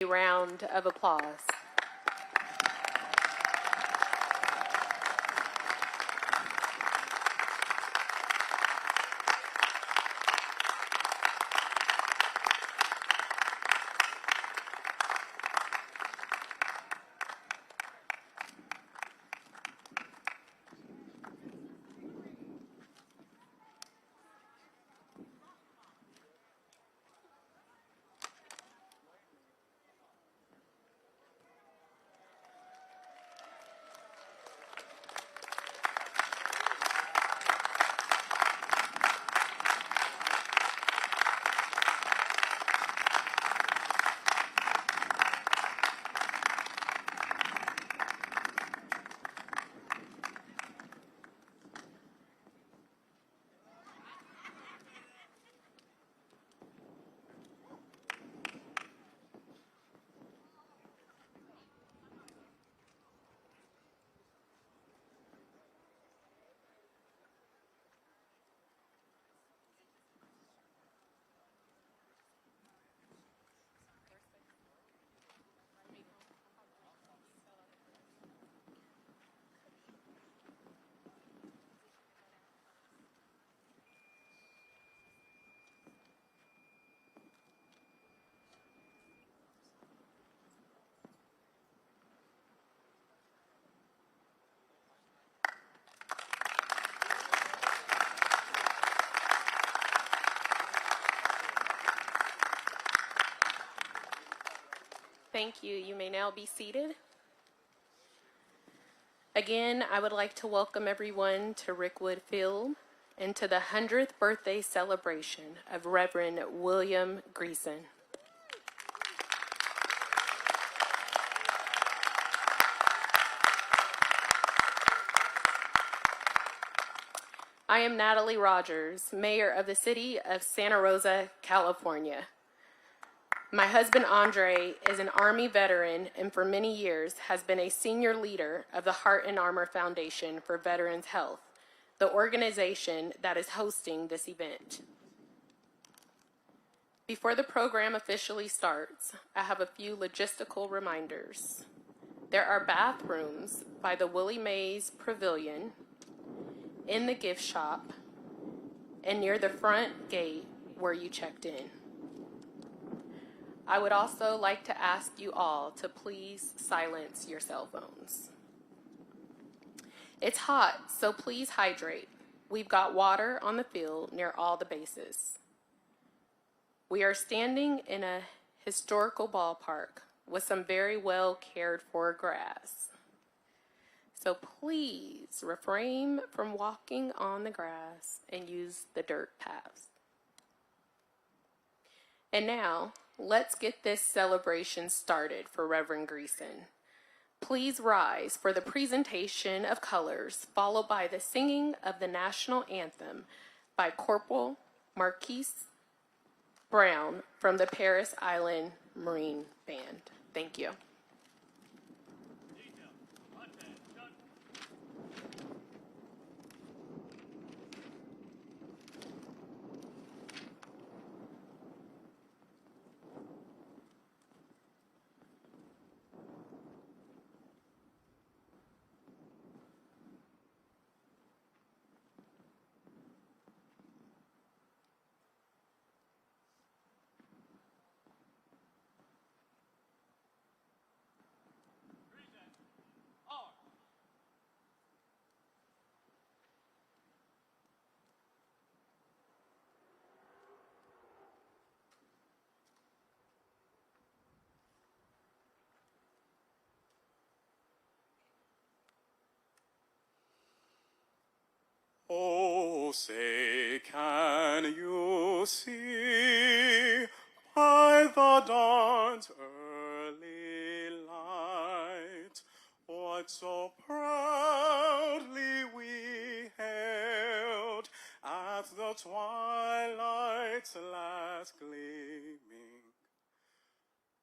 Round of applause. Thank you. You may now be seated. Again, I would like to welcome everyone to Rickwood Field and to the 100th birthday celebration of Reverend William Greason. I am Natalie Rogers, Mayor of the City of Santa Rosa, California. My husband, Andre, is an Army veteran and for many years has been a senior leader of the Heart and Armor Foundation for Veterans Health, the organization that is hosting this event. Before the program officially starts, I have a few logistical reminders. There are bathrooms by the Willie Mays Pavilion, in the gift shop, and near the front gate where you checked in. I would also like to ask you all to please silence your cell phones. It's hot, so please hydrate. We've got water on the field near all the bases. We are standing in a historical ballpark with some very well cared for grass. So please refrain from walking on the grass and use the dirt paths. And now, let's get this celebration started for Reverend Greason. Please rise for the presentation of colors, followed by the singing of the national anthem by Corporal Marquise Brown from the Paris Island Marine Band. Thank you. Oh, say, can you see by the dawn's early light what so proudly we hailed at the twilight's last gleaming?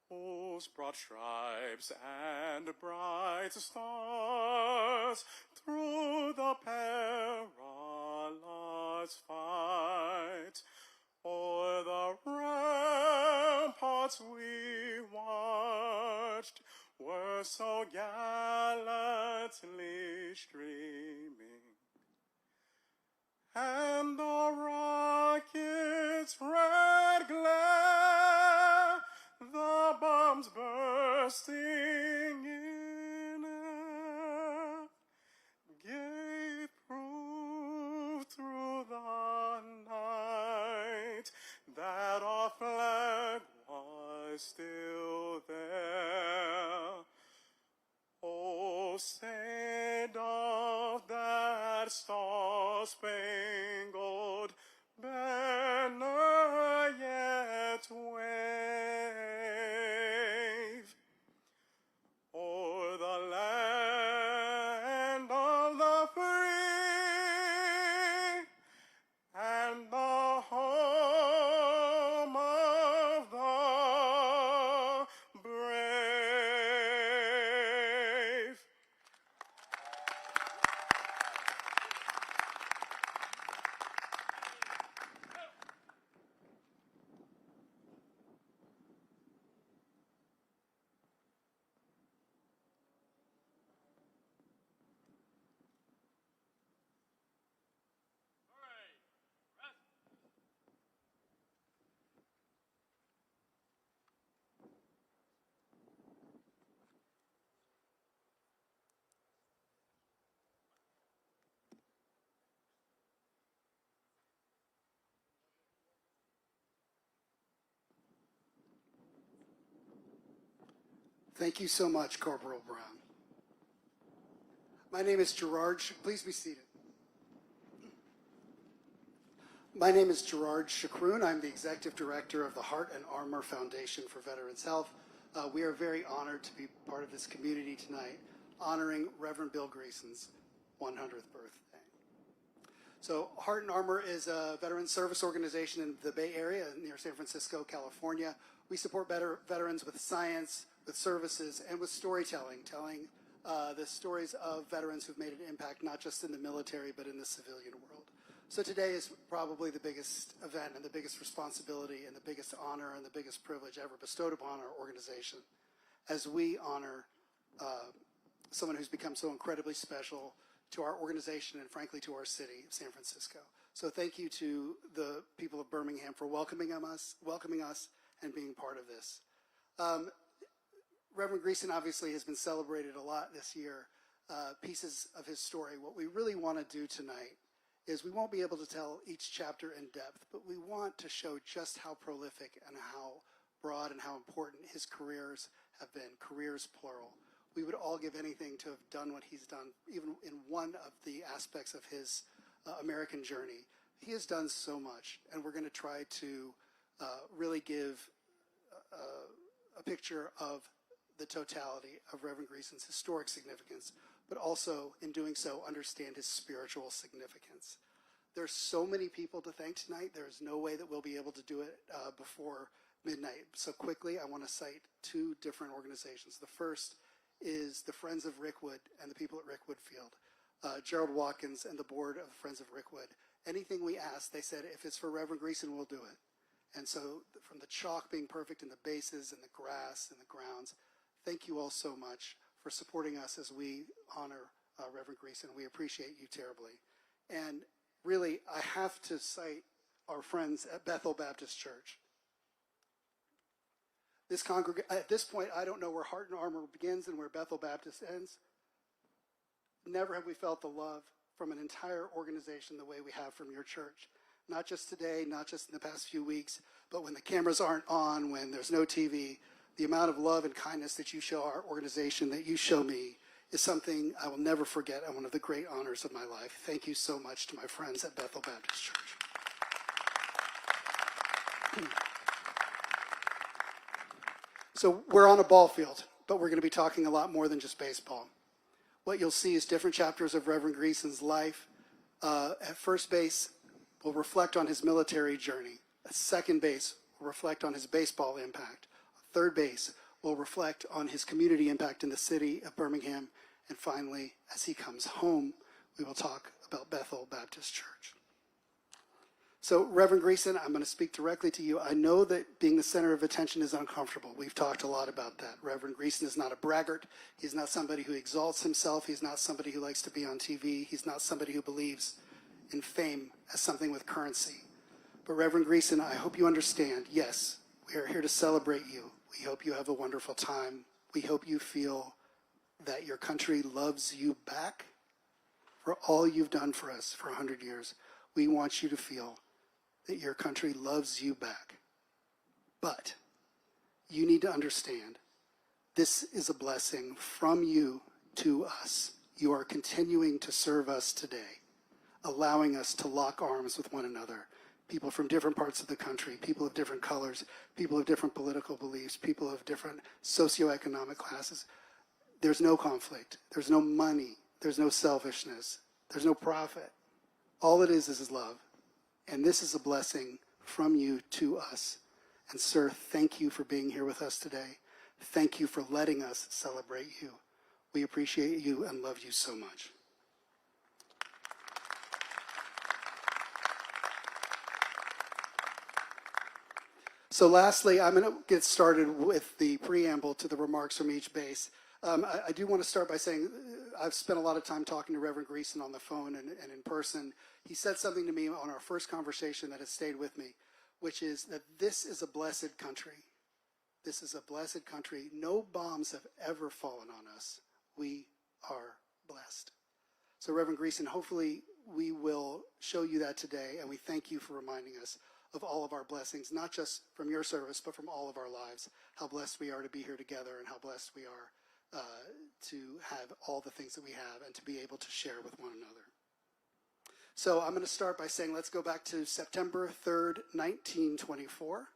Whose broad stripes and bright stars through the perilous fight o'er the ramparts we won. so gallantly streaming, and the rocket's red glare, the bombs bursting in air, gave proof through the night that our flag was still there. Oh, say doth that star-spangled banner yet wave o'er the land of the free and the home of the brave. Thank you so much, Corporal Brown. My name is Gerard. Please be seated. My name is Gerard Chakroun. I'm the Executive Director of the Heart and Armor Foundation for Veterans Health. We are very honored to be part of this community tonight, honoring Reverend Bill Greason's 100th birthday. So Heart and Armor is a veteran service organization in the Bay Area near San Francisco, California. We support veterans with science, with services, and with storytelling, telling the stories of veterans who've made an impact not just in the military but in the civilian world. So today is probably the biggest event and the biggest responsibility and the biggest honor and the biggest privilege ever bestowed upon our organization as we honor someone who's become so incredibly special to our organization and frankly to our city of San Francisco. So thank you to the people of Birmingham for welcoming us and being part of this. Reverend Greason obviously has been celebrated a lot this year, pieces of his story. What we really want to do tonight is we won't be able to tell each chapter in depth, but we want to show just how prolific and how broad and how important his careers have been, careers plural. We would all give anything to have done what he's done, even in one of the aspects of his American journey. He has done so much, and we're going to try to really give a picture of the totality of Reverend Greason's historic significance, but also, in doing so, understand his spiritual significance. There's so many people to thank tonight. There's no way that we'll be able to do it before midnight. So quickly, I want to cite two different organizations. The first is the Friends of Rickwood and the people at Rickwood Field. Gerald Watkins and the board of Friends of Rickwood. Anything we ask, they said, if it's for Reverend Greason, we'll do it. And so from the chalk being perfect in the bases and the grass and the grounds, thank you all so much for supporting us as we honor Reverend Greason. We appreciate you terribly. And really, I have to cite our friends at Bethel Baptist Church. At this point, I don't know where Heart and Armor begins and where Bethel Baptist ends. Never have we felt the love from an entire organization the way we have from your church. Not just today, not just in the past few weeks, but when the cameras aren't on, when there's no TV, the amount of love and kindness that you show our organization, that you show me, is something I will never forget and one of the great honors of my life. Thank you so much to my friends at Bethel Baptist Church. So we're on a ball field, but we're going to be talking a lot more than just baseball. What you'll see is different chapters of Reverend Greason's life. At first base, we'll reflect on his military journey. At second base, we'll reflect on his baseball impact. Third base, we'll reflect on his community impact in the city of Birmingham. And finally, as he comes home, we will talk about Bethel Baptist Church. So, Reverend Greason, I'm going to speak directly to you. I know that being the center of attention is uncomfortable. We've talked a lot about that. Reverend Greason is not a braggart. He's not somebody who exalts himself. He's not somebody who likes to be on TV. He's not somebody who believes in fame as something with currency. But Reverend Greason, I hope you understand, yes, we are here to celebrate you. We hope you have a wonderful time. We hope you feel that your country loves you back for all you've done for us for 100 years. We want you to feel that your country loves you back. But you need to understand, this is a blessing from you to us. You are continuing to serve us today, allowing us to lock arms with one another. People from different parts of the country, people of different colors, people of different political beliefs, people of different socioeconomic classes. There's no conflict. There's no money. There's no selfishness. There's no profit. All it is love. And this is a blessing from you to us. And sir, thank you for being here with us today. Thank you for letting us celebrate you. We appreciate you and love you so much. So lastly, I'm going to get started with the preamble to the remarks from each base. I do want to start by saying I've spent a lot of time talking to Reverend Greason on the phone and in person. He said something to me on our first conversation that has stayed with me, which is that this is a blessed country. This is a blessed country. No bombs have ever fallen on us. We are blessed. So Reverend Greason, hopefully we will show you that today, and we thank you for reminding us of all of our blessings, not just from your service, but from all of our lives, how blessed we are to be here together and how blessed we are to have all the things that we have and to be able to share with one another. So I'm going to start by saying let's go back to September 3rd, 1924.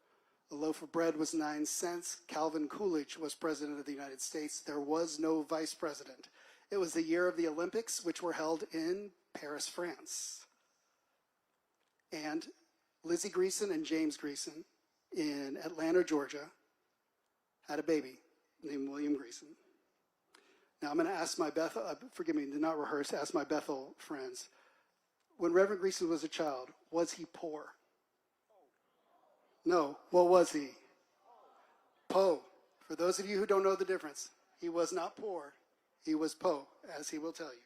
A loaf of bread was 9 cents. Calvin Coolidge was president of the United States. There was no vice president. It was the year of the Olympics, which were held in Paris, France. And Lizzie Greason and James Greason in Atlanta, Georgia, had a baby named William Greason. Now I'm going to ask my Bethel, forgive me, did not rehearse, ask my Bethel friends. When Reverend Greason was a child, was he poor? No. What was he? Po. For those of you who don't know the difference, he was not poor. He was po, as he will tell you.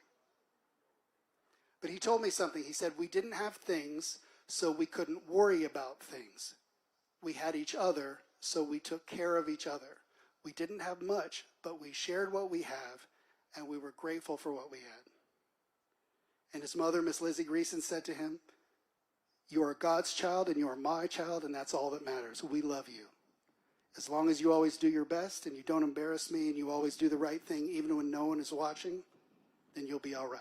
But he told me something. He said, we didn't have things, so we couldn't worry about things. We had each other, so we took care of each other. We didn't have much, but we shared what we have, and we were grateful for what we had. And his mother, Miss Lizzie Greason, said to him, you are God's child, and you are my child, and that's all that matters. We love you. As long as you always do your best, and you don't embarrass me, and you always do the right thing, even when no one is watching, then you'll be all right.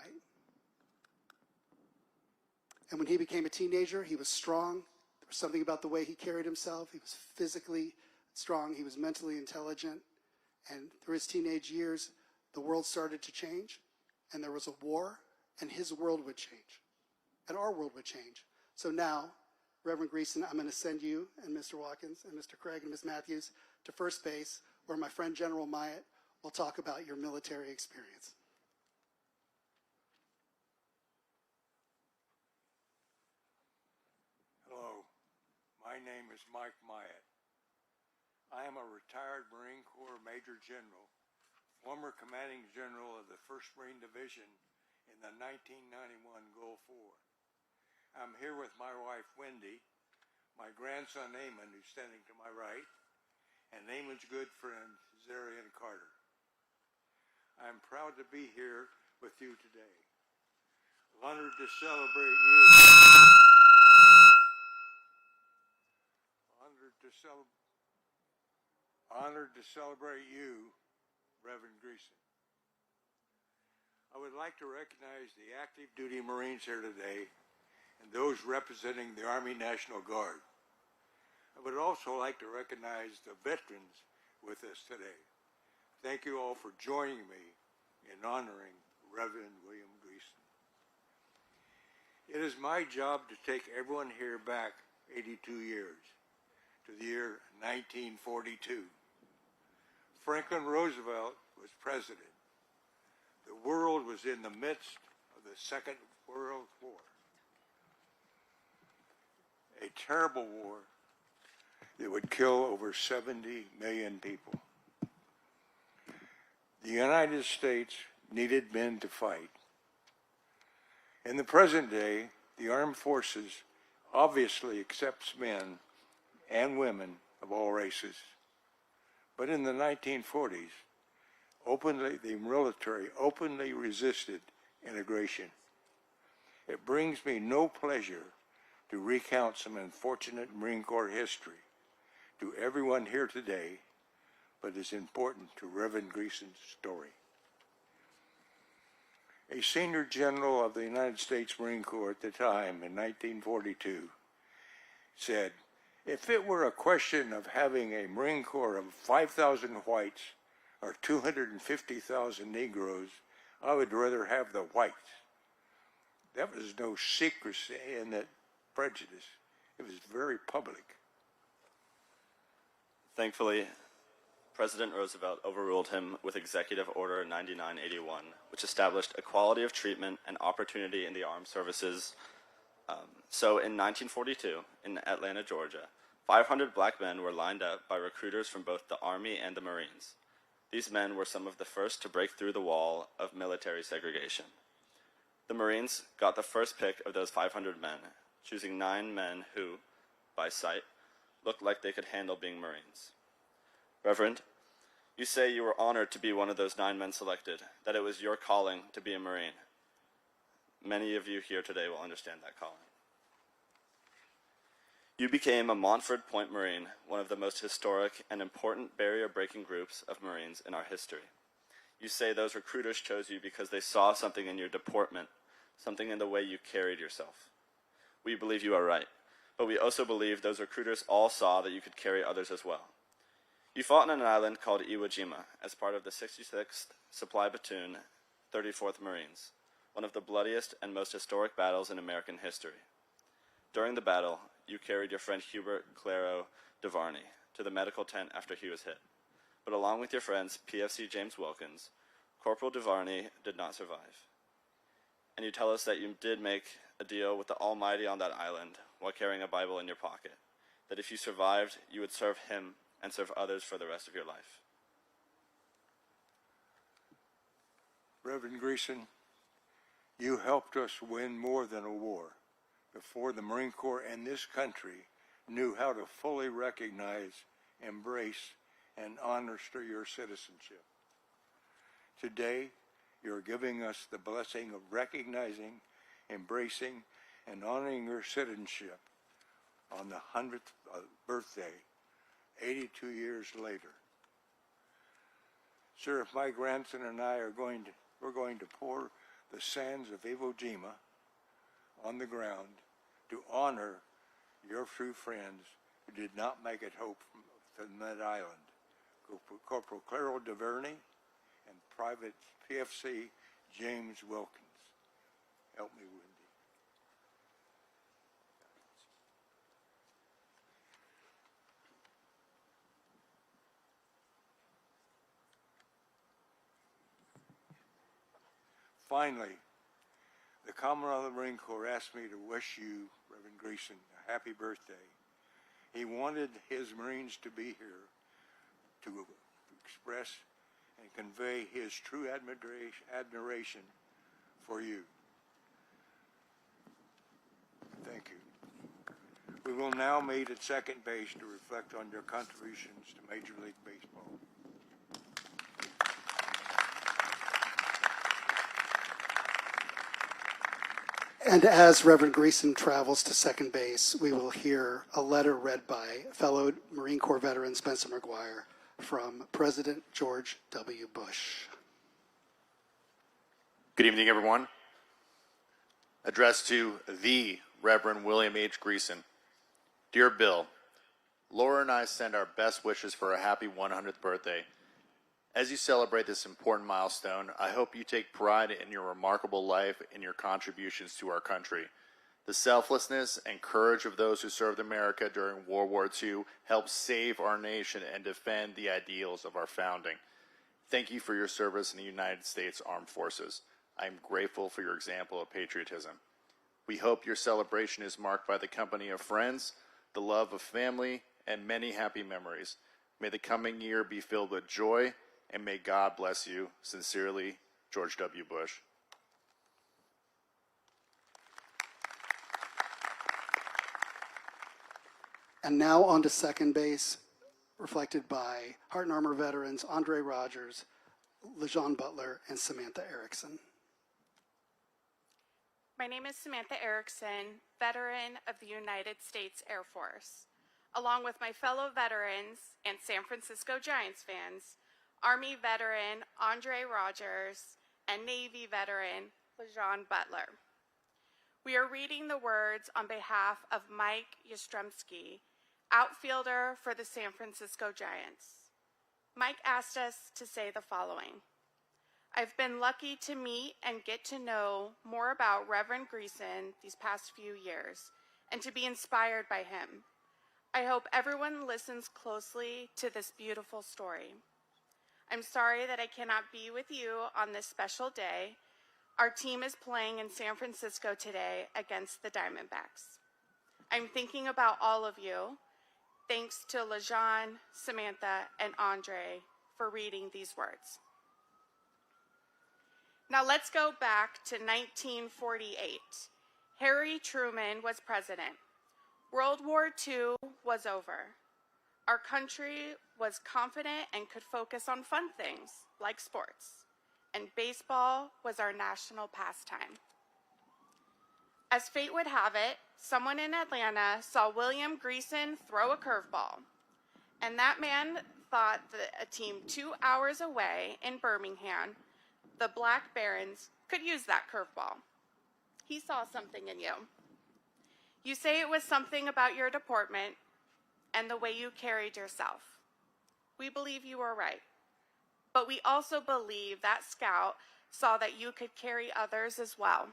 And when he became a teenager, he was strong. There was something about the way he carried himself. He was physically strong. He was mentally intelligent. And through his teenage years, the world started to change. And there was a war, and his world would change. And our world would change. So now, Reverend Greason, I'm going to send you and Mr. Watkins and Mr. Craig and Ms. Matthews to first base, where my friend General Myatt will talk about your military experience. Hello, my name is Mike Myatt. I am a retired Marine Corps Major General, former Commanding General of the 1st Marine Division in the 1991 Gulf War. I'm here with my wife Wendy, my grandson Eamon, who's standing to my right, and Eamon's good friend Zarian Carter. I'm proud to be here with you today. Honored to celebrate you. Honored to celebrate you, Reverend Greason. I would like to recognize the active duty Marines here today and those representing the Army National Guard. I would also like to recognize the veterans with us today. Thank you all for joining me in honoring Reverend William Greason. It is my job to take everyone here back 82 years to the year 1942. Franklin Roosevelt was president. The world was in the midst of the Second World War. a terrible war that would kill over 70 million people. The United States needed men to fight. In the present day, the armed forces obviously accepts men and women of all races. But in the 1940s, the military openly resisted integration. It brings me no pleasure to recount some unfortunate Marine Corps history to everyone here today, but it's important to Reverend Greason's story. A senior general of the United States Marine Corps at the time, in 1942, said, "If it were a question of having a Marine Corps of 5,000 whites or 250,000 Negroes, I would rather have the whites." That was no secrecy in that prejudice. It was very public. Thankfully, President Roosevelt overruled him with Executive Order 9981, which established equality of treatment and opportunity in the armed services. So in 1942, in Atlanta, Georgia, 500 black men were lined up by recruiters from both the Army and the Marines. These men were some of the first to break through the wall of military segregation. The Marines got the first pick of those 500 men, choosing 9 men who, by sight, looked like they could handle being Marines. Reverend, you say you were honored to be one of those 9 men selected, that it was your calling to be a Marine. Many of you here today will understand that calling. You became a Montford Point Marine, one of the most historic and important barrier-breaking groups of Marines in our history. You say those recruiters chose you because they saw something in your deportment, something in the way you carried yourself. We believe you are right, but we also believe those recruiters all saw that you could carry others as well. You fought on an island called Iwo Jima as part of the 66th Supply Platoon, 34th Marines, one of the bloodiest and most historic battles in American history. During the battle, you carried your friend Hubert Claro DeVarney to the medical tent after he was hit. But along with your friends PFC James Wilkins, Corporal DeVarney did not survive. And you tell us that you did make a deal with the Almighty on that island while carrying a Bible in your pocket, that if you survived, you would serve him and serve others for the rest of your life. Reverend Greason, you helped us win more than a war before the Marine Corps and this country knew how to fully recognize, embrace, and honor your citizenship. Today, you're giving us the blessing of recognizing, embracing, and honoring your citizenship on the 100th birthday, 82 years later. Sir, if my grandson and I we're going to pour the sands of Iwo Jima on the ground to honor your true friends who did not make it home from that island. Corporal Claro DeVarney and Private PFC James Wilkins. Help me, Wendy. Finally, the Commandant of the Marine Corps asked me to wish you, Reverend Greason, a happy birthday. He wanted his Marines to be here to express and convey his true admiration for you. Thank you. We will now meet at second base to reflect on your contributions to Major League Baseball. And as Reverend Greason travels to second base, we will hear a letter read by fellow Marine Corps veteran Spencer McGuire from President George W. Bush. Good evening, everyone. Addressed to the Reverend William H. Greason. Dear Bill, Laura and I send our best wishes for a happy 100th birthday. As you celebrate this important milestone, I hope you take pride in your remarkable life and your contributions to our country. The selflessness and courage of those who served America during World War II helped save our nation and defend the ideals of our founding. Thank you for your service in the United States Armed Forces. I am grateful for your example of patriotism. We hope your celebration is marked by the company of friends, the love of family, and many happy memories. May the coming year be filled with joy, and may God bless you. Sincerely, George W. Bush. And now on to second base, reflected by Heart and Armor veterans Andre Rogers, LeJean Butler, and Samantha Erickson. My name is Samantha Erickson, veteran of the United States Air Force. Along with my fellow veterans and San Francisco Giants fans, Army veteran Andre Rogers and Navy veteran LeJean Butler. We are reading the words on behalf of Mike Yastrzemski, outfielder for the San Francisco Giants. Mike asked us to say the following. I've been lucky to meet and get to know more about Reverend Greason these past few years and to be inspired by him. I hope everyone listens closely to this beautiful story. I'm sorry that I cannot be with you on this special day. Our team is playing in San Francisco today against the Diamondbacks. I'm thinking about all of you. Thanks to LeJean, Samantha, and Andre for reading these words. Now let's go back to 1948. Harry Truman was president. World War II was over. Our country was confident and could focus on fun things like sports, and baseball was our national pastime. As fate would have it, someone in Atlanta saw William Greason throw a curveball, and that man thought that a team 2 hours away in Birmingham, the Black Barons, could use that curveball. He saw something in you. You say it was something about your deportment and the way you carried yourself. We believe you were right, but we also believe that scout saw that you could carry others as well.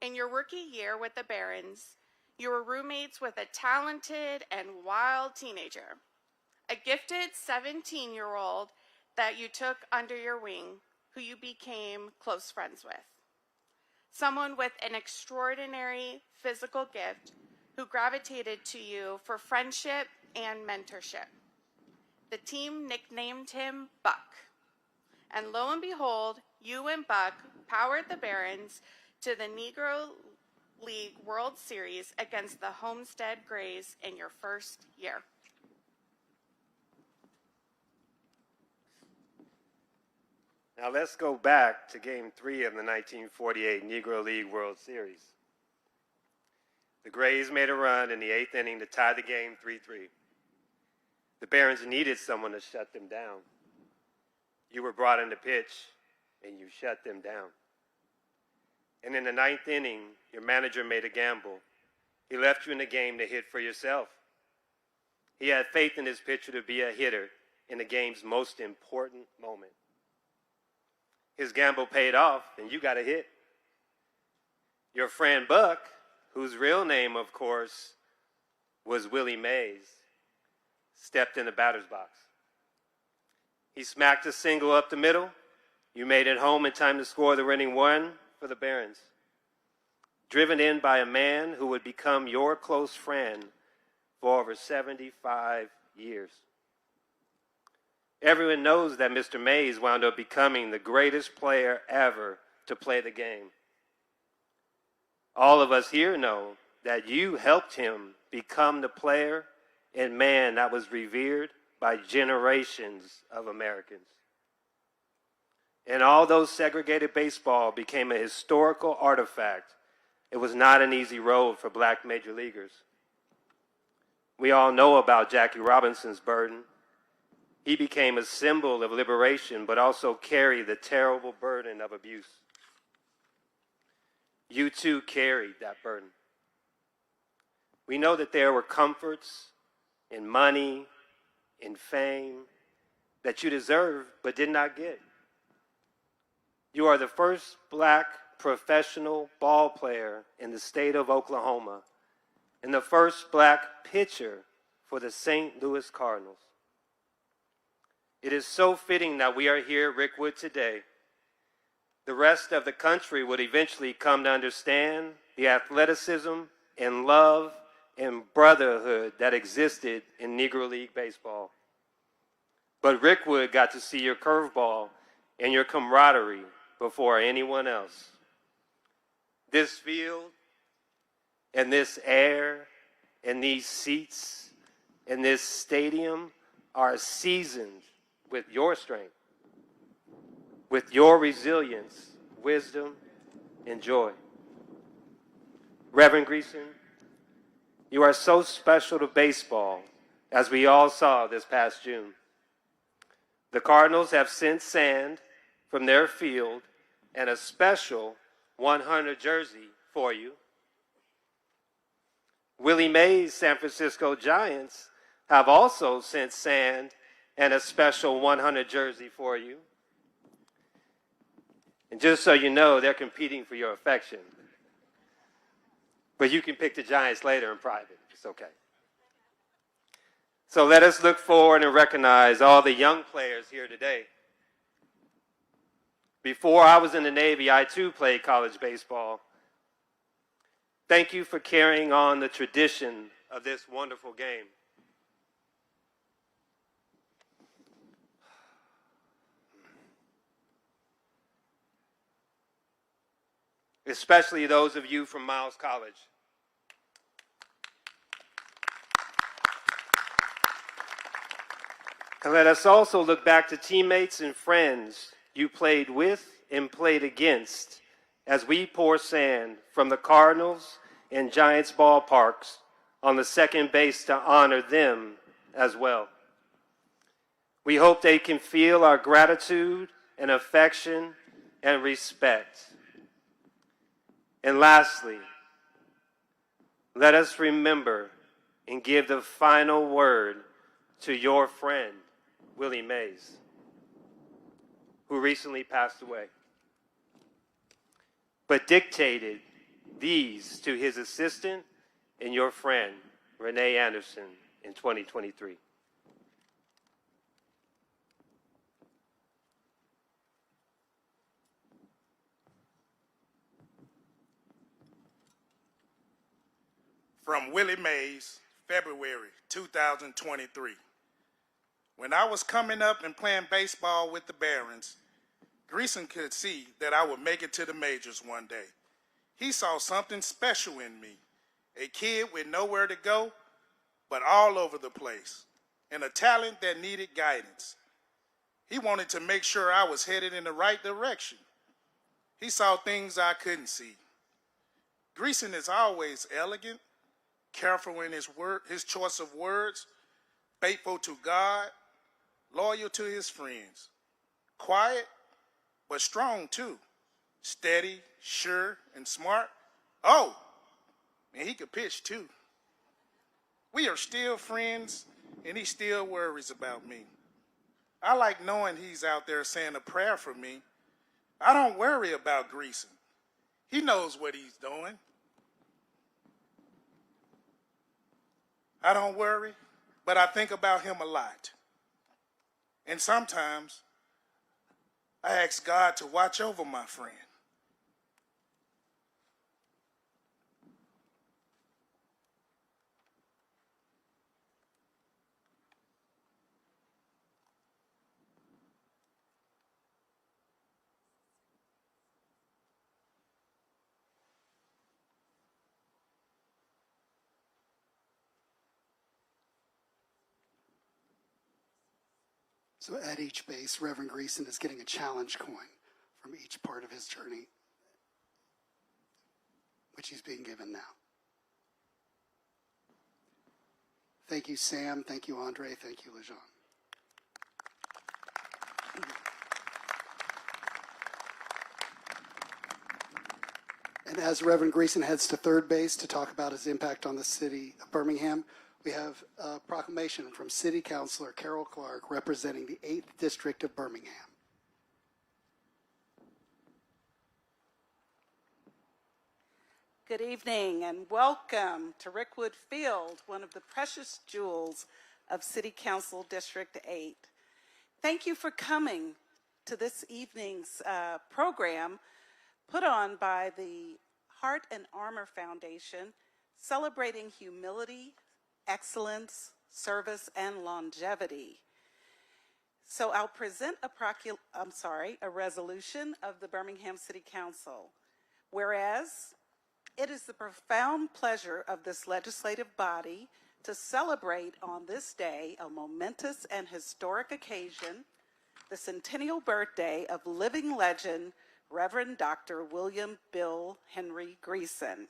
In your rookie year with the Barons, you were roommates with a talented and wild teenager, a gifted 17-year-old that you took under your wing, who you became close friends with. Someone with an extraordinary physical gift who gravitated to you for friendship and mentorship. The team nicknamed him Buck. And lo and behold, you and Buck powered the Barons to the Negro League World Series against the Homestead Grays in your first year. Now let's go back to Game 3 of the 1948 Negro League World Series. The Grays made a run in the 8th inning to tie the game 3-3. The Barons needed someone to shut them down. You were brought in to pitch, and you shut them down. And in the 9th inning, your manager made a gamble. He left you in the game to hit for yourself. He had faith in his pitcher to be a hitter in the game's most important moment. His gamble paid off, and you got a hit. Your friend Buck, whose real name, of course, was Willie Mays, stepped in the batter's box. He smacked a single up the middle. You made it home in time to score the winning one for the Barons. Driven in by a man who would become your close friend for over 75 years. Everyone knows that Mr. Mays wound up becoming the greatest player ever to play the game. All of us here know that you helped him become the player and man that was revered by generations of Americans. And although segregated baseball became a historical artifact, it was not an easy road for black major leaguers. We all know about Jackie Robinson's burden. He became a symbol of liberation, but also carried the terrible burden of abuse. You too carried that burden. We know that there were comforts in money, in fame, that you deserved but did not get. You are the first black professional ball player in the state of Oklahoma and the first black pitcher for the St. Louis Cardinals. It is so fitting that we are here at Rickwood today The rest of the country would eventually come to understand the athleticism and love and brotherhood that existed in Negro League baseball. But Rickwood got to see your curveball and your camaraderie before anyone else. This field and this air and these seats and this stadium are seasoned with your strength, with your resilience, wisdom, and joy. Reverend Greason, you are so special to baseball, as we all saw this past June. The Cardinals have sent sand from their field and a special 100 jersey for you. Willie Mays' San Francisco Giants have also sent sand and a special 100 jersey for you. And just so you know, they're competing for your affection. But you can pick the Giants later in private. It's okay. So let us look forward and recognize all the young players here today. Before I was in the Navy, I too played college baseball. Thank you for carrying on the tradition of this wonderful game. Especially those of you from Miles College. And let us also look back to teammates and friends you played with and played against as we pour sand from the Cardinals and Giants ballparks on the second base to honor them as well. We hope they can feel our gratitude and affection and respect. And lastly, let us remember and give the final word to your friend, Willie Mays, who recently passed away, but dictated these to his assistant and your friend, Renee Anderson, in 2023. From Willie Mays, February 2023. When I was coming up and playing baseball with the Barons, Greason could see that I would make it to the majors one day. He saw something special in me, a kid with nowhere to go, but all over the place, and a talent that needed guidance. He wanted to make sure I was headed in the right direction. He saw things I couldn't see. Greason is always elegant, careful in his choice of words, faithful to God, loyal to his friends, quiet but strong too, steady, sure, and smart. Oh, and he could pitch too. We are still friends, and he still worries about me. I like knowing he's out there saying a prayer for me. I don't worry about Greason. He knows what he's doing. I don't worry, but I think about him a lot. And sometimes I ask God to watch over my friend. So at each base, Reverend Greason is getting a challenge coin from each part of his journey, which he's being given now. Thank you, Sam. Thank you, Andre. Thank you, Lejean. And as Reverend Greason heads to third base to talk about his impact on the city of Birmingham, we have a proclamation from City Councilor Carol Clark representing the 8th District of Birmingham. Good evening and welcome to Rickwood Field, one of the precious jewels of City Council District 8. Thank you for coming to this evening's program put on by the Heart and Armor Foundation, celebrating humility, excellence, service, and longevity. So I'll present a resolution of the Birmingham City Council. Whereas it is the profound pleasure of this legislative body to celebrate on this day a momentous and historic occasion, the centennial birthday of living legend, Reverend Dr. William Bill Henry Greason.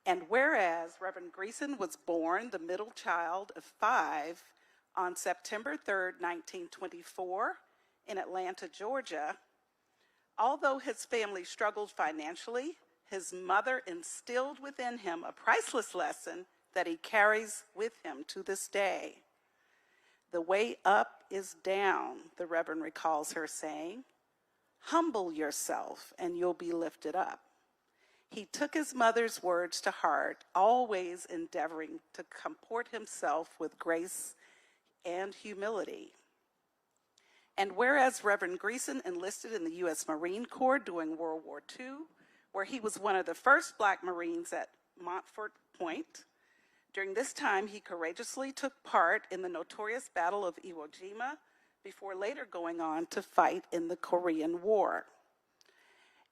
And whereas Reverend Greason was born the middle child of 5 on September 3rd, 1924 in Atlanta, Georgia, although his family struggled financially, his mother instilled within him a priceless lesson that he carries with him to this day. The way up is down, the Reverend recalls her saying. Humble yourself and you'll be lifted up. He took his mother's words to heart, always endeavoring to comport himself with grace and humility. And whereas Reverend Greason enlisted in the U.S. Marine Corps during World War II, where he was one of the first Black Marines at Montfort Point, during this time he courageously took part in the notorious Battle of Iwo Jima before later going on to fight in the Korean War.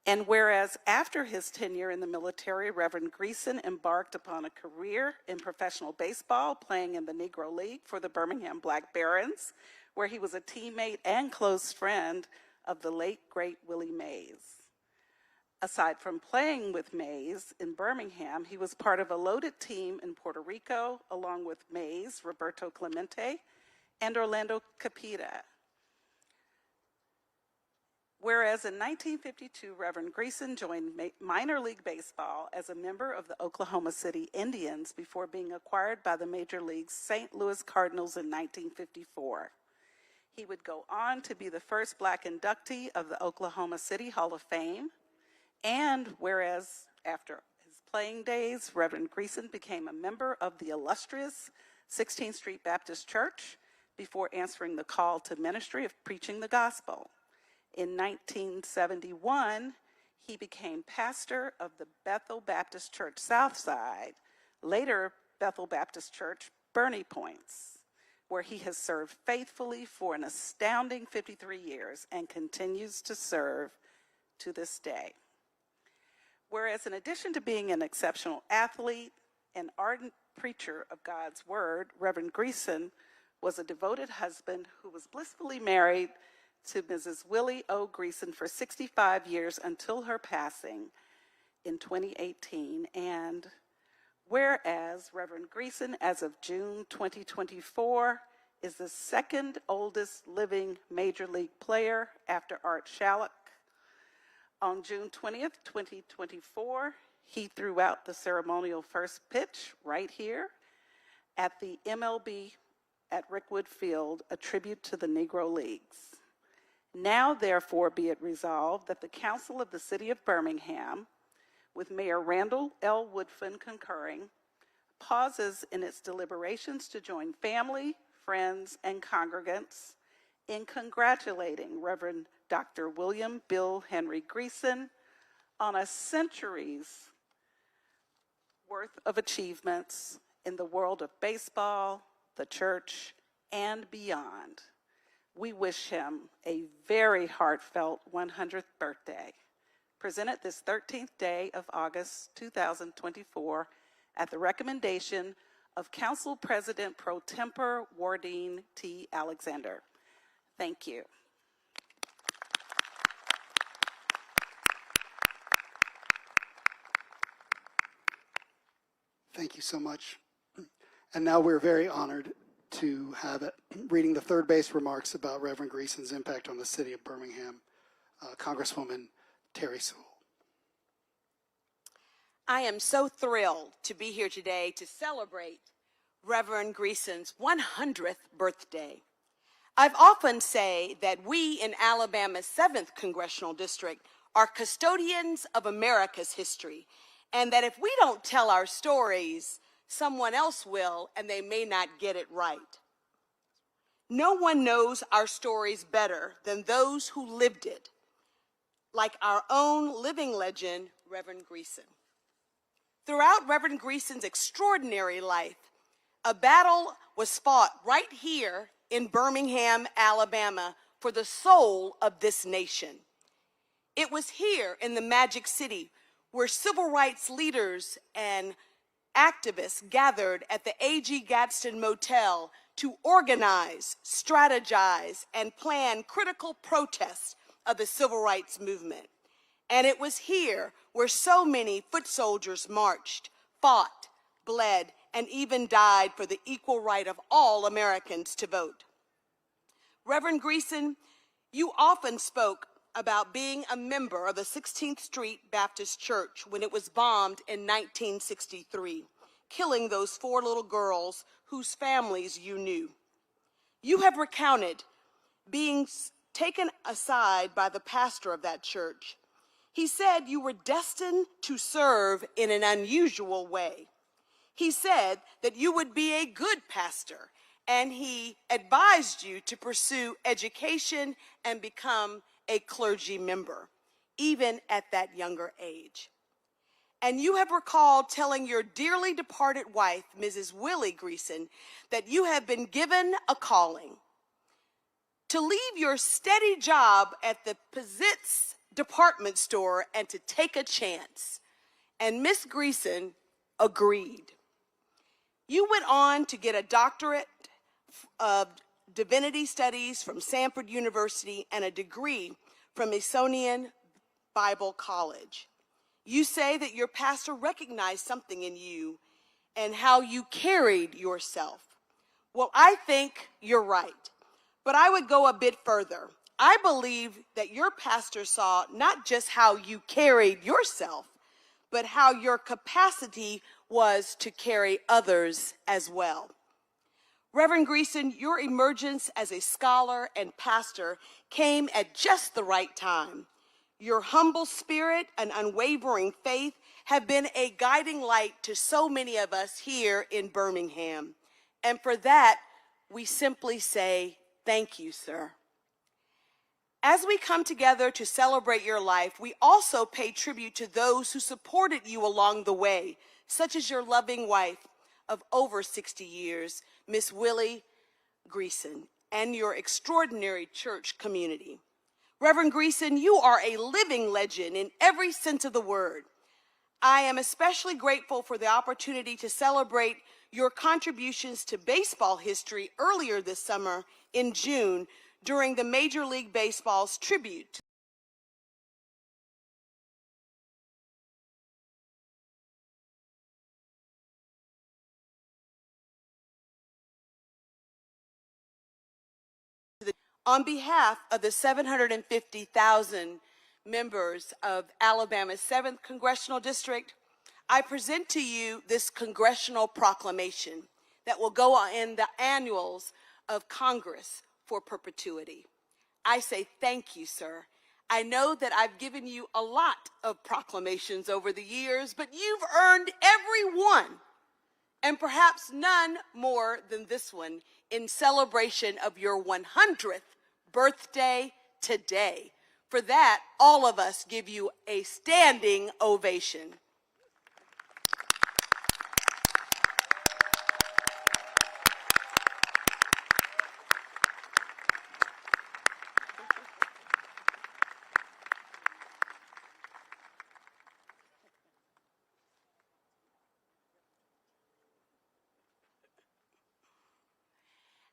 And whereas after his tenure in the military, Reverend Greason embarked upon a career in professional baseball, playing in the Negro League for the Birmingham Black Barons, where he was a teammate and close friend of the late, great Willie Mays. Aside from playing with Mays in Birmingham, he was part of a loaded team in Puerto Rico, along with Mays, Roberto Clemente, and Orlando Capita. Whereas in 1952, Reverend Greason joined minor league baseball as a member of the Oklahoma City Indians before being acquired by the Major League's St. Louis Cardinals in 1954. He would go on to be the first Black inductee of the Oklahoma City Hall of Fame. And whereas after his playing days, Reverend Greason became a member of the illustrious 16th Street Baptist Church before answering the call to ministry of preaching the gospel. In 1971, he became pastor of the Bethel Baptist Church Southside, later Bethel Baptist Church Bernie Points, where he has served faithfully for an astounding 53 years and continues to serve to this day. Whereas in addition to being an exceptional athlete and ardent preacher of God's word, Reverend Greason was a devoted husband who was blissfully married to Mrs. Willie O. Greason for 65 years until her passing in 2018. And whereas Reverend Greason, as of June 2024, is the second oldest living Major League player after Art Shallock. On June 20th, 2024, he threw out the ceremonial first pitch right here at the MLB at Rickwood Field, a tribute to the Negro Leagues. Now, therefore, be it resolved that the Council of the City of Birmingham, with Mayor Randall L. Woodfin concurring, pauses in its deliberations to join family, friends, and congregants in congratulating Reverend Dr. William Bill Henry Greason on a century's worth of achievements in the world of baseball, the church, and beyond. We wish him a very heartfelt 100th birthday, presented this 13th day of August 2024 at the recommendation of Council President Pro Tempore Wardeen T. Alexander. Thank you. Thank you so much. And now we're very honored to have it, reading the third base remarks about Reverend Greason's impact on the city of Birmingham, Congresswoman Terry Sewell. I am so thrilled to be here today to celebrate Reverend Greason's 100th birthday. I've often say that we in Alabama's 7th Congressional District are custodians of America's history, and that if we don't tell our stories, someone else will, and they may not get it right. No one knows our stories better than those who lived it, like our own living legend, Reverend Greason. Throughout Reverend Greason's extraordinary life, a battle was fought right here in Birmingham, Alabama, for the soul of this nation. It was here in the Magic City where civil rights leaders and activists gathered at the A.G. Gadsden Motel to organize, strategize, and plan critical protests of the civil rights movement. And it was here where so many foot soldiers marched, fought, bled, and even died for the equal right of all Americans to vote. Reverend Greason, you often spoke about being a member of the 16th Street Baptist Church when it was bombed in 1963, killing those 4 little girls whose families you knew. You have recounted being taken aside by the pastor of that church. He said you were destined to serve in an unusual way. He said that you would be a good pastor, and he advised you to pursue education and become a clergy member, even at that younger age. And you have recalled telling your dearly departed wife, Mrs. Willie Greason, that you have been given a calling to leave your steady job at the Pizzitz department store and to take a chance. And Miss Greason agreed. You went on to get a doctorate of divinity studies from Samford University and a degree from Smithsonian Bible College. You say that your pastor recognized something in you and how you carried yourself. Well, I think you're right, but I would go a bit further. I believe that your pastor saw not just how you carried yourself, but how your capacity was to carry others as well. Reverend Greason, your emergence as a scholar and pastor came at just the right time. Your humble spirit and unwavering faith have been a guiding light to so many of us here in Birmingham. And for that, we simply say, thank you, sir. As we come together to celebrate your life, we also pay tribute to those who supported you along the way, such as your loving wife of over 60 years, Miss Willie Greason, and your extraordinary church community. Reverend Greason, you are a living legend in every sense of the word. I am especially grateful for the opportunity to celebrate your contributions to baseball history earlier this summer in June during the Major League Baseball's tribute on behalf of the 750,000 members of Alabama's 7th Congressional District, I present to you this congressional proclamation that will go in the annuals of Congress for perpetuity. I say thank you, sir. I know that I've given you a lot of proclamations over the years, but you've earned every one, and perhaps none more than this one, in celebration of your 100th birthday today. For that, all of us give you a standing ovation.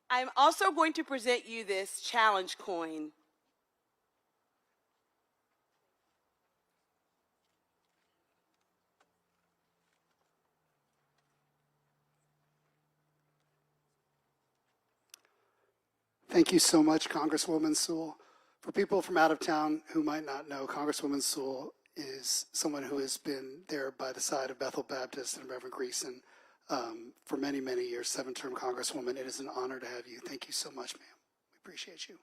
I'm also going to present you this challenge coin. Thank you so much, Congresswoman Sewell. For people from out of town who might not know, Congresswoman Sewell is someone who has been there by the side of Bethel Baptist and Reverend Greason for many, many years, 7-term Congresswoman. It is an honor to have you. Thank you so much, ma'am. We appreciate you.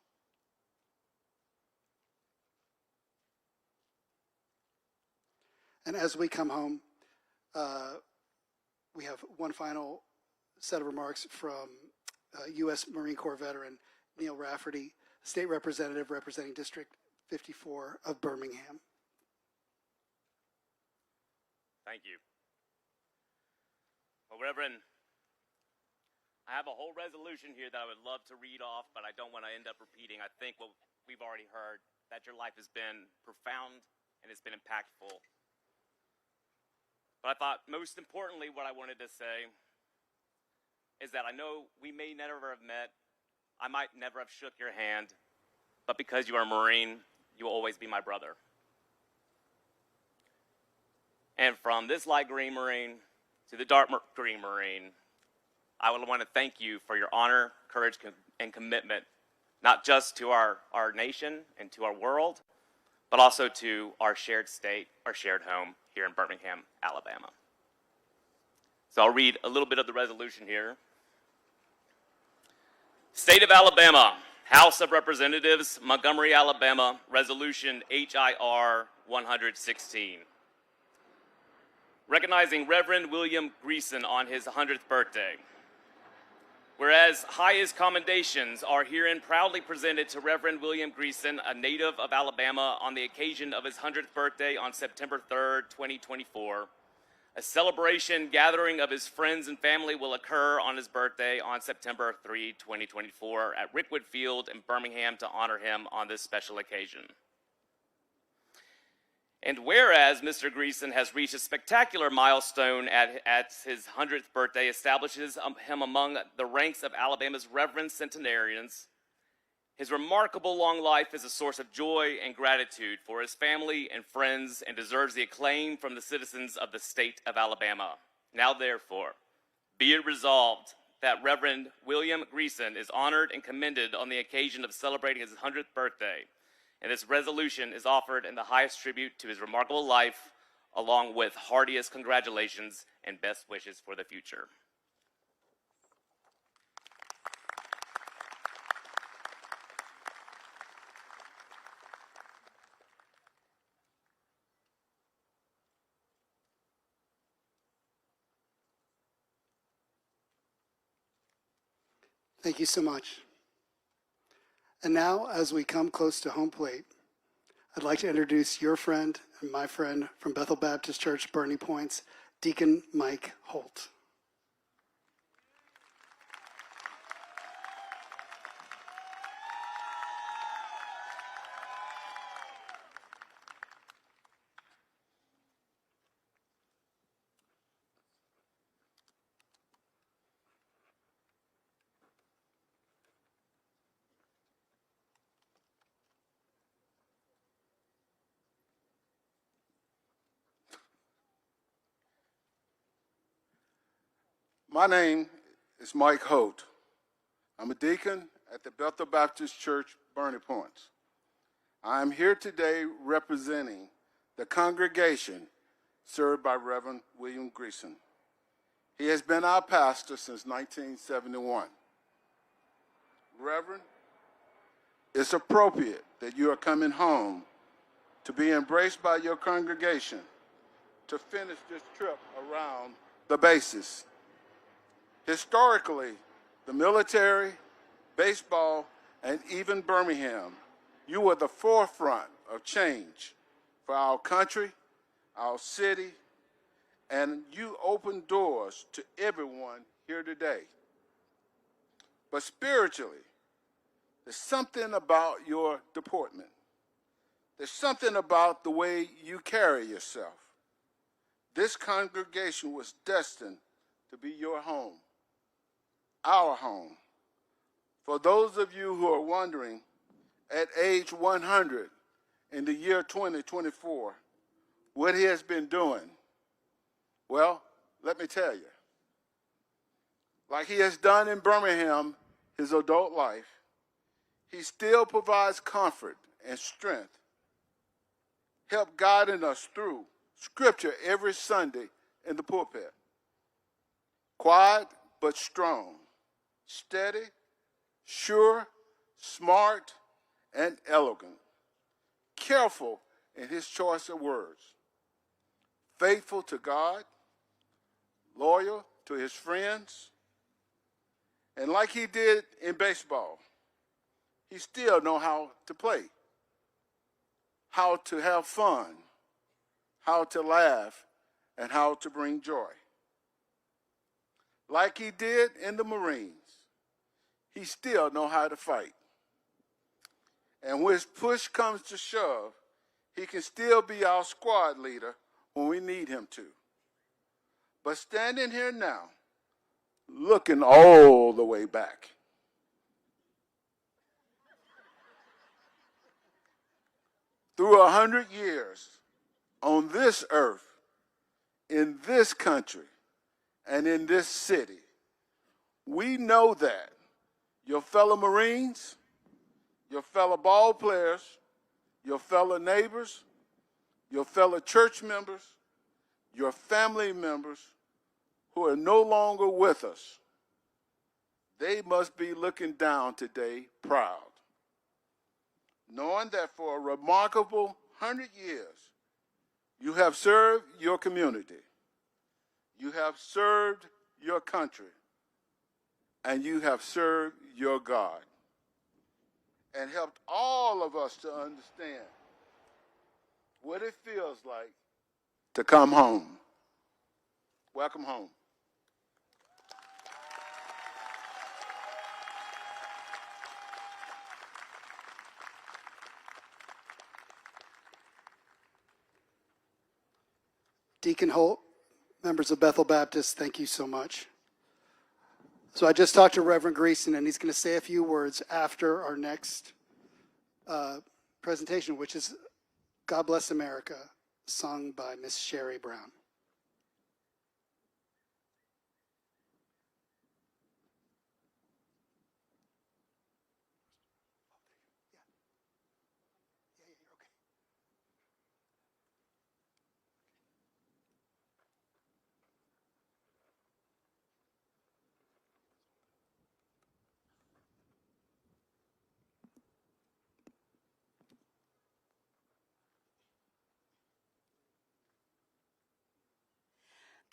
And as we come home, we have one final set of remarks from U.S. Marine Corps veteran Neil Rafferty, State Representative representing District 54 of Birmingham. Thank you. Well, Reverend, I have a whole resolution here that I would love to read off, but I don't want to end up repeating. I think what we've already heard, that your life has been profound and it's been impactful. But I thought most importantly what I wanted to say is that I know we may never have met, I might never have shook your hand, but because you are a Marine, you will always be my brother. And from this light green Marine to the dark green Marine, I would want to thank you for your honor, courage, and commitment, not just to our nation and to our world, but also to our shared state, our shared home here in Birmingham, Alabama. So I'll read a little bit of the resolution here. State of Alabama, House of Representatives, Montgomery, Alabama, Resolution HIR 116. Recognizing Reverend William Greason on his 100th birthday. Whereas highest commendations are herein proudly presented to Reverend William Greason, a native of Alabama, on the occasion of his 100th birthday on September 3rd, 2024. A celebration gathering of his friends and family will occur on his birthday on September 3, 2024 at Rickwood Field in Birmingham to honor him on this special occasion. And whereas Mr. Greason has reached a spectacular milestone at his 100th birthday, establishes him among the ranks of Alabama's reverend centenarians, his remarkable long life is a source of joy and gratitude for his family and friends and deserves the acclaim from the citizens of the state of Alabama. Now therefore, be it resolved that Reverend William Greason is honored and commended on the occasion of celebrating his 100th birthday. And this resolution is offered in the highest tribute to his remarkable life, along with heartiest congratulations and best wishes for the future. Thank you so much. And now, as we come close to home plate, I'd like to introduce your friend and my friend from Bethel Baptist Church, Bernie Points, Deacon Mike Holt. My name is Mike Holt. I'm a deacon at the Bethel Baptist Church, Bernie Points. I am here today representing the congregation served by Reverend William Greason. He has been our pastor since 1971. Reverend, it's appropriate that you are coming home to be embraced by your congregation to finish this trip around the bases. Historically, the military, baseball, and even Birmingham, you were the forefront of change for our country, our city, and you opened doors to everyone here today. But spiritually, there's something about your deportment. There's something about the way you carry yourself. This congregation was destined to be your home. Our home. For those of you who are wondering, at age 100 in the year 2024, what he has been doing, well, let me tell you. Like he has done in Birmingham his adult life, he still provides comfort and strength, help guiding us through Scripture every Sunday in the pulpit. Quiet but strong. Steady, sure, smart, and elegant. Careful in his choice of words. Faithful to God, loyal to his friends, And like he did in baseball, he still know how to play, how to have fun, how to laugh, and how to bring joy. Like he did in the Marines, he still know how to fight. And when push comes to shove, he can still be our squad leader when we need him to. But standing here now, looking all the way back, through 100 years on this earth, in this country, and in this city, we know that your fellow Marines, your fellow ball players, your fellow neighbors, your fellow church members, your family members who are no longer with us, they must be looking down today proud, knowing that for a remarkable 100 years, you have served your community, you have served your country, and you have served your God, and helped all of us to understand what it feels like to come home. Welcome home. Deacon Holt, members of Bethel Baptist, thank you so much. So I just talked to Reverend Greason, and he's going to say a few words after our next presentation, which is God Bless America, sung by Miss Sherry Brown.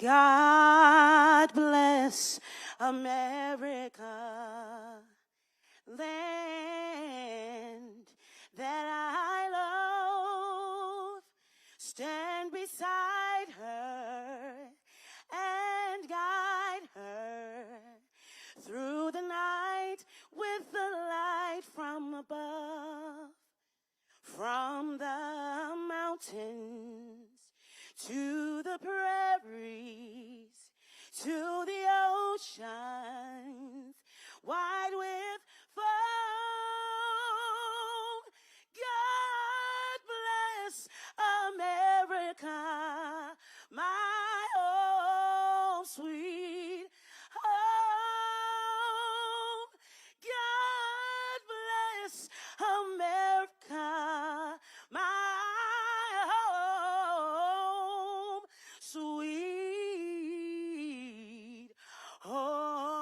God bless America, land that I love. Stand beside her and guide her through the night with the light from above. From the mountains to the prairies, to the oceans, wide with foam. God bless America, my home, sweet home. God bless America, my home, sweet home.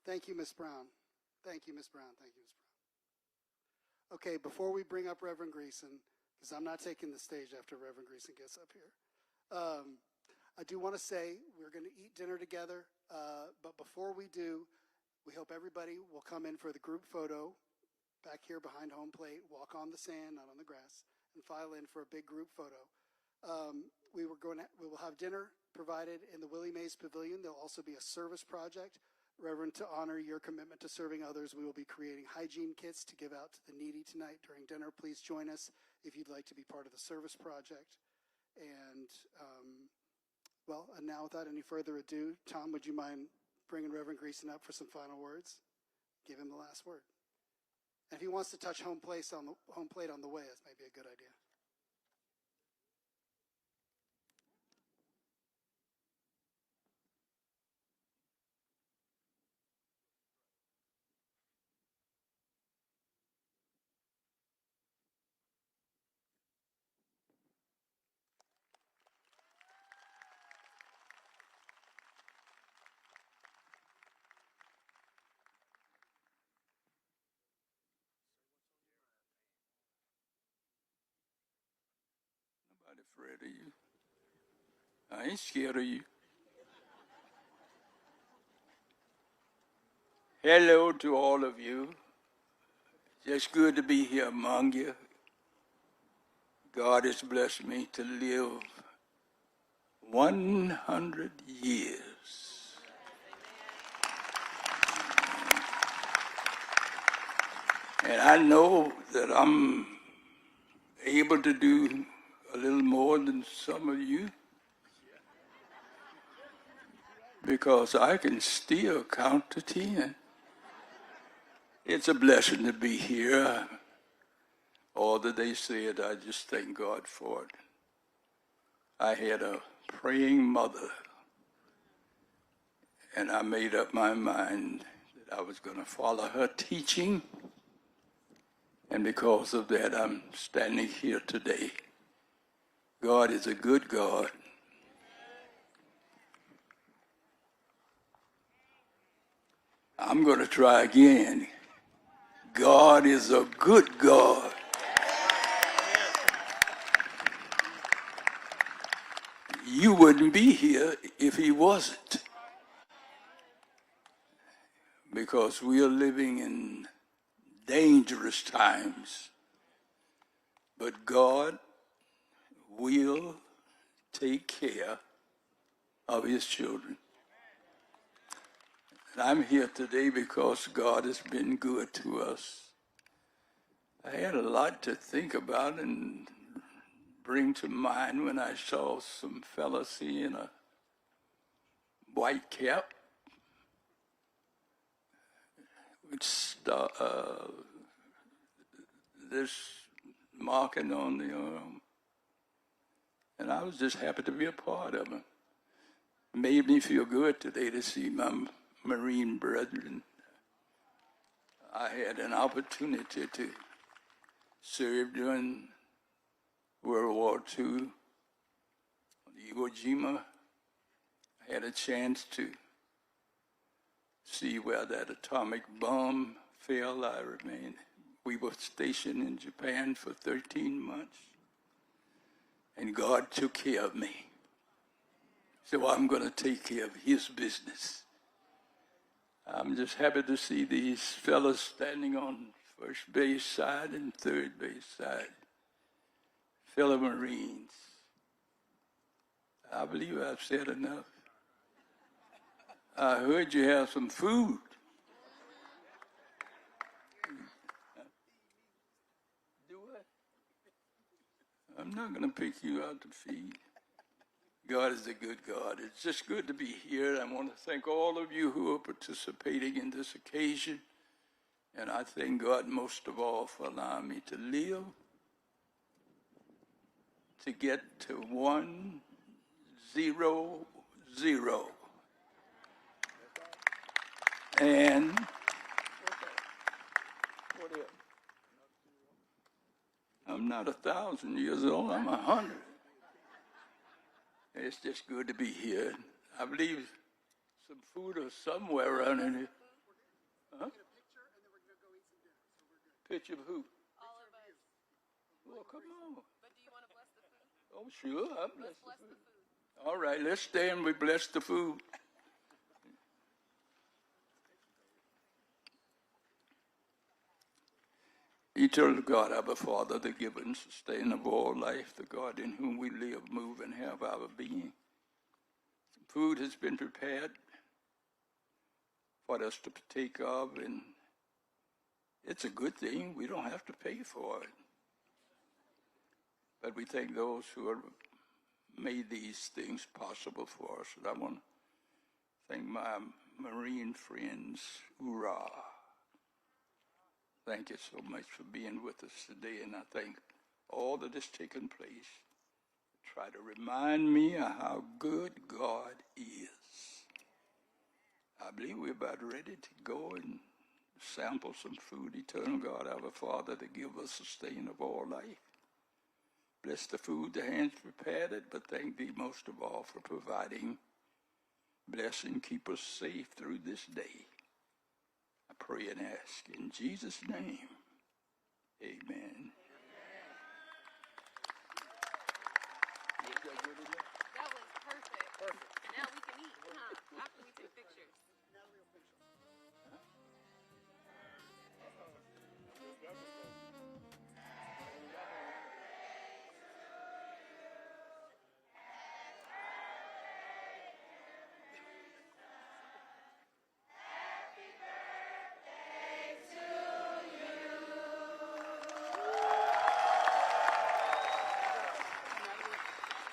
Thank you, Miss Brown. Thank you, Miss Brown. Thank you, Miss Brown. Okay, before we bring up Reverend Greason, because I'm not taking the stage after Reverend Greason gets up here, I do want to say we're going to eat dinner together, but before we do, we hope everybody will come in for the group photo back here behind home plate, walk on the sand, not on the grass, and file in for a big group photo. We will have dinner provided in the Willie Mays Pavilion. There'll also be a service project. Reverend, to honor your commitment to serving others, we will be creating hygiene kits to give out to the needy tonight during dinner. Please join us if you'd like to be part of the service project. And, and now without any further ado, Tom, would you mind bringing Reverend Greason up for some final words? Give him the last word. And if he wants to touch home plate on the way, that may be a good idea. afraid of you. I ain't scared of you. Hello to all of you. Just good to be here among you. God has blessed me to live 100 years. And I know that I'm able to do a little more than some of you because I can still count to 10. It's a blessing to be here. All that they said, I just thank God for it. I had a praying mother, and I made up my mind that I was going to follow her teaching, and because of that, I'm standing here today. God is a good God. I'm going to try again. God is a good God. You wouldn't be here if he wasn't. Because we are living in dangerous times. But God will take care of his children. And I'm here today because God has been good to us. I had a lot to think about and bring to mind when I saw some fellas in a white cap with this marking on the arm. And I was just happy to be a part of it. It made me feel good today to see my Marine brethren. I had an opportunity to serve during World War II on Iwo Jima. I had a chance to see where that atomic bomb fell. We were stationed in Japan for 13 months, and God took care of me. So I'm going to take care of his business. I'm just happy to see these fellas standing on first base side and third base side. Fellow Marines. I believe I've said enough. I heard you have some food. Do I? I'm not going to pick you out to feed. God is a good God. It's just good to be here. I want to thank all of you who are participating in this occasion. And I thank God most of all for allowing me to live, to get to 100. And I'm not 1,000 years old, I'm 100. It's just good to be here. I believe some food is somewhere around in here. Huh? Picture of who? All of us. Well, come on. But do you want to bless the food? Oh, sure, I'll bless the food. All right, let's stand, we bless the food. Eternal God, our Father, the giver and sustainer of all life, the God in whom we live, move, and have our being. Food has been prepared for us to partake of, and it's a good thing. We don't have to pay for it. But we thank those who have made these things possible for us. And I want to thank my Marine friends. Hoorah. Thank you so much for being with us today, and I thank all that has taken place. Try to remind me of how good God is. I believe we're about ready to go and sample some food. Eternal God, our Father, to give us sustain of all life. Bless the food, the hands prepared it, but thank thee most of all for providing. Bless and keep us safe through this day. I pray and ask in Jesus' name. Amen. that good, isn't it? That was perfect. Perfect. Now we can eat, huh? After we take pictures.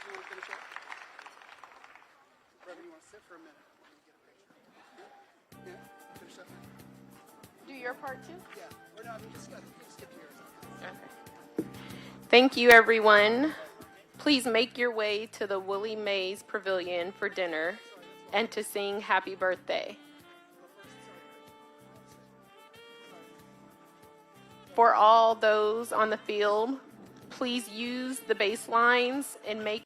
You want to finish up? Reverend, you want to sit for a minute while we get a picture? Yeah? Finish up? Do your part too? Yeah. Or no, I mean, just skip yours. Okay. Thank you, everyone. Please make your way to the Willie Mays Pavilion for dinner and to sing happy birthday. For all those on the field, please use the baselines and make